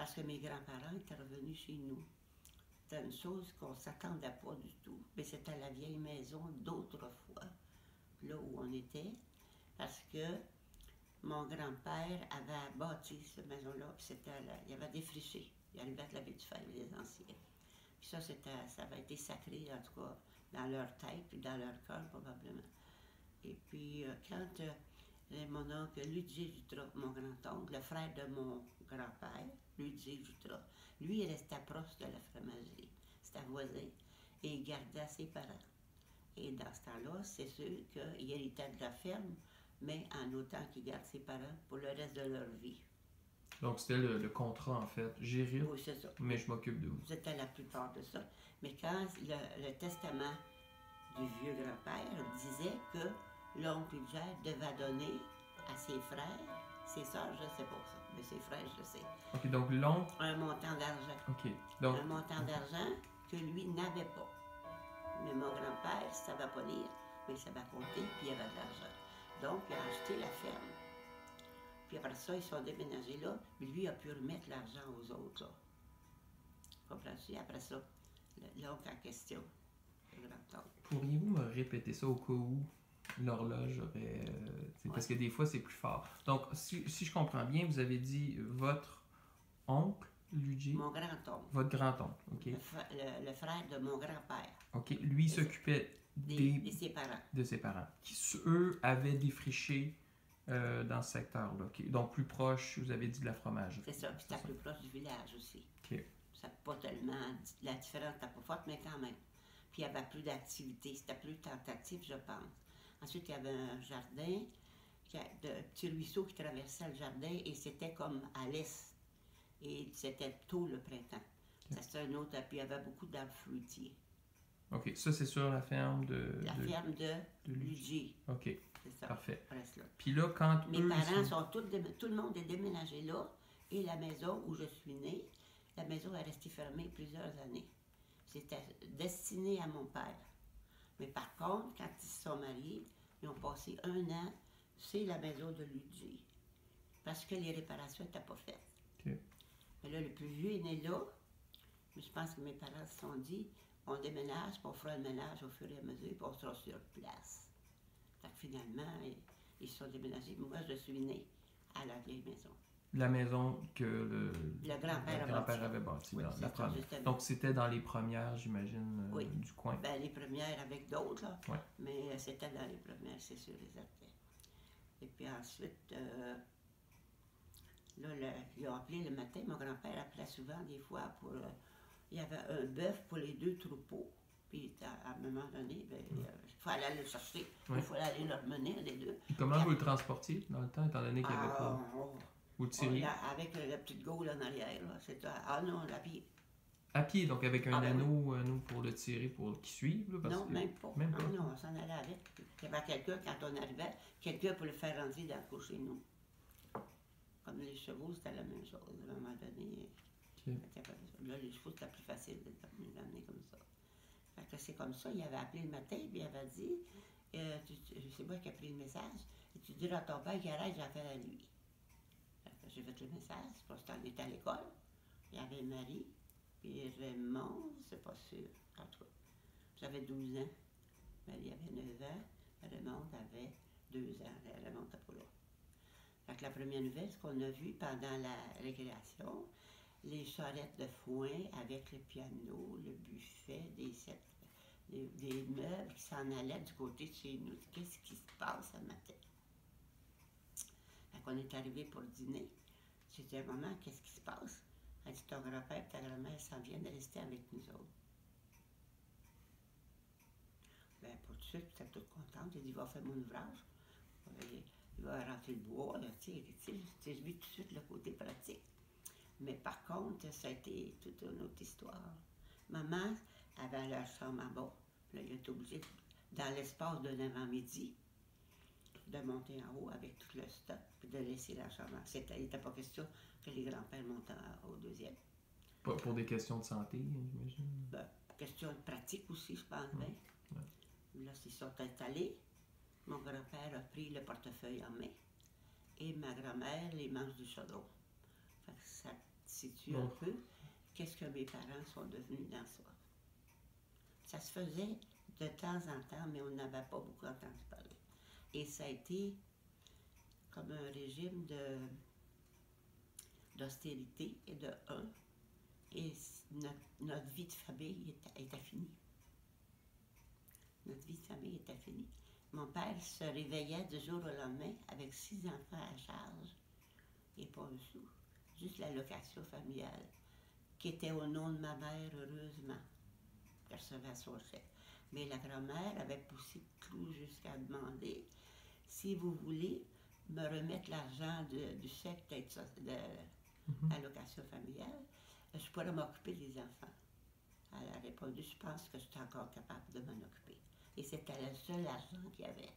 parce que mes grands-parents étaient revenus chez nous. C'était une chose qu'on ne s'attendait pas du tout. Mais c'était la vieille maison d'autrefois, là où on était, parce que mon grand-père avait bâti cette maison-là, puis il avait défriché. Il arrivait de la baie du Fer, les anciens. Puis ça avait été sacré, en tout cas, dans leur tête, puis dans leur cœur, probablement. Et puis, quand mon oncle Ludger Jutras, mon grand-oncle, le frère de mon grand-père, Ludger Jutras, lui, il restait proche de la fromagerie. C'était voisin. Et il gardait ses parents. Et dans ce temps-là, c'est sûr qu'il héritait de la ferme, mais en autant qu'il garde ses parents pour le reste de leur vie. Donc, c'était le contrat, en fait. J'hérite, Oui, c'est ça. mais je m'occupe de vous. C'était la plupart de ça. Mais quand le testament du vieux grand-père disait que l'oncle Ludger devait donner à ses frères, ses sœurs, je ne sais pas ça, mais ses frères, je sais. OK, donc l'oncle... Un montant d'argent. OK, donc... Un montant d'argent que lui n'avait pas. Mais mon grand-père, il ne savait pas lire, mais il savait compter, puis il avait de l'argent. Donc, il a acheté la ferme. Puis après ça, ils sont déménagés là, mais lui a pu remettre l'argent aux autres. Là. Comprends-tu? Après ça, l'oncle en question, le grand-oncle. Pourriez-vous me répéter ça au cas où l'horloge aurait... Parce que des fois, c'est plus fort. Donc, si je comprends bien, vous avez dit votre oncle, Ludger... Mon grand-oncle. Votre grand-oncle, OK. Le frère de mon grand-père. OK. Lui s'occupait de ses parents. De ses parents. Qui, eux, avaient défriché dans ce secteur-là. Okay. Donc, plus proche, vous avez dit de la fromagerie. C'est ça. Puis c'était plus proche du village aussi. OK. Ça pas tellement... La différence n'était pas forte, mais quand même. Puis il n'y avait plus d'activité. C'était plus tentatif, je pense. Ensuite, il y avait un jardin, de petits ruisseaux qui traversaient le jardin, et c'était comme à l'est. Et c'était tôt le printemps. Okay. C'était un autre, puis il y avait beaucoup d'arbres fruitiers. OK. Ça, c'est sur la ferme de... ferme de Ludger. OK. C'est ça. Parfait. Reste là. Puis là, quand mes parents sont tout le monde est déménagé là, et la maison où je suis née, la maison est restée fermée plusieurs années. C'était destiné à mon père. Mais par contre, quand ils se sont mariés, ils ont passé 1 an, c'est la maison de Ludger. Parce que les réparations n'étaient pas faites. Okay. Mais là, le plus vieux est né là. Mais je pense que mes parents se sont dit, on déménage, puis on fera le ménage au fur et à mesure, puis on sera sur place. Fait que finalement, ils se sont déménagés. Moi, je suis née à la vieille maison. La maison que le grand-père avait bâtie. Oui, la première. Donc, c'était dans les premières, j'imagine, oui. Du coin. Ben, les premières avec d'autres, là. Ouais. Mais c'était dans les premières, c'est sûr et certain. Et puis ensuite, là, ils ont appelé le matin. Mon grand-père appelait souvent, des fois, pour... il y avait un bœuf pour les 2 troupeaux. Puis à un moment donné, il fallait aller le chercher. Il fallait aller le mener, les 2. Et comment vous le transportiez dans le temps, étant donné qu'il n'y avait pas... Vous le tiriez? Avec la petite gaule en arrière, là. Ah non, à pied. À pied, donc avec un anneau pour le tirer, pour qu'il suive? Là, non, même pas. Non, on s'en allait avec. Il y avait quelqu'un, quand on arrivait, quelqu'un pour le faire rentrer dans le cours chez nous. Comme les chevaux, c'était la même chose. À un moment donné, là, les chevaux, c'était plus facile de l'amener comme ça. Fait que c'est comme ça. Il avait appelé le matin, puis il avait dit, c'est moi qui ai pris le message, et tu diras à ton père qu'il arrête, j'ai affaire à lui. J'ai fait le message, parce qu'on était à l'école. Il y avait Marie, puis Raymond, c'est pas sûr, en tout cas. J'avais 12 ans. Marie avait 9 ans. Raymond avait 2 ans. Raymond n'était pas là. Fait que la première nouvelle, ce qu'on a vu pendant la récréation, les charrettes de foin avec le piano, le buffet, des meubles qui s'en allaient du côté de chez nous. Qu'est-ce qui se passe ce matin? Fait qu'on est arrivé pour dîner. J'ai dit à maman, qu'est-ce qui se passe? Elle dit, ton grand-père et ta grand-mère s'en viennent rester avec nous autres. Ben, pour tout de suite, j'étais toute contente. J'ai dit, va faire mon ouvrage. Il va rentrer le bois, là, tu sais, je vis tout de suite le côté pratique. Mais par contre, ça a été toute une autre histoire. Maman avait leur chambre en bas. Là, il était obligé, dans l'espace d'un avant-midi, de monter en haut avec tout le stock, puis de laisser la chambre. Il n'était pas question que les grands-pères montent au deuxième. Pas pour des questions de santé, j'imagine? Ben, question de pratique aussi, je pense bien. Là, ils sont installés. Mon grand-père a pris le portefeuille en main et ma grand-mère les manches du chaudron. Fait que ça situe un peu qu'est-ce que mes parents sont devenus dans ça. Ça se faisait de temps en temps, mais on n'avait pas beaucoup entendu parler. Et ça a été comme un régime d'austérité et de et notre vie de famille était finie. Notre vie de famille était finie. Mon père se réveillait du jour au lendemain avec 6 enfants à charge et pas un sou. Juste l'allocation familiale, qui était au nom de ma mère, heureusement, qui recevait son chèque. Mais la grand-mère avait poussé le clou jusqu'à demander si vous voulez me remettre l'argent du chèque de l'allocation familiale, je pourrais m'occuper des enfants. Elle a répondu, je pense que je suis encore capable de m'en occuper. Et c'était le seul argent qu'il y avait.